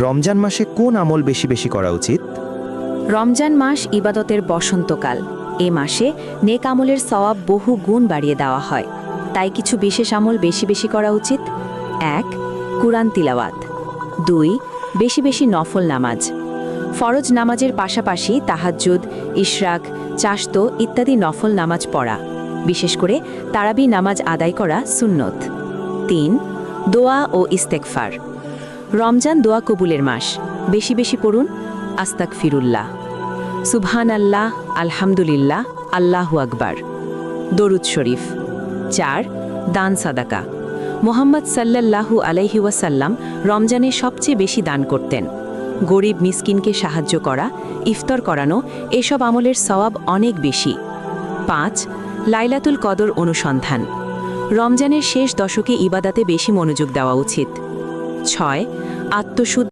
রমজান মাসে কোন আমল বেশি বেশি করা উচিত? রমজান মাস ইবাদতের বসন্তকাল। এ মাসে নেক আমলের সওয়াব বহু গুণ বাড়িয়ে দেওয়া হয়, তাই কিছু বিশেষ আমল বেশি বেশি করা উচিত। ১. কুরআন তিলাওয়াত। ২. বেশি বেশি নফল নামাজ। ফরজ নামাজের পাশাপাশি তাহাজ্জুদ, ইশরাক, চাশতো ইত্যাদি নফল নামাজ পড়া, বিশেষ করে তারাবি নামাজ আদায় করা সুন্নত। ৩. দোয়া ও ইস্তেগফার। রমজান দোয়া কবুলের মাস, বেশি বেশি পড়ুন আস্তাগফিরুল্লাহ, সুবহানাল্লাহ, আলহামদুলিল্লাহ, আল্লাহু আকবার। দরুদ শরীফ। ৪. দান সাদাকা। মুহাম্মদ সাল্লাল্লাহু আলাইহি ওয়াসাল্লাম রমজানে সবচেয়ে বেশি দান করতেন। গরিব মিসকিনকে সাহায্য করা, ইফতার করানো, এসব আমলের সওয়াব অনেক বেশি। ৫. লাইলাতুল কদর অনুসন্ধান। রমজানের শেষ দশকে ইবাদাতে বেশি মনোযোগ দেওয়া উচিত। ৬. আত্মশুদ্ধি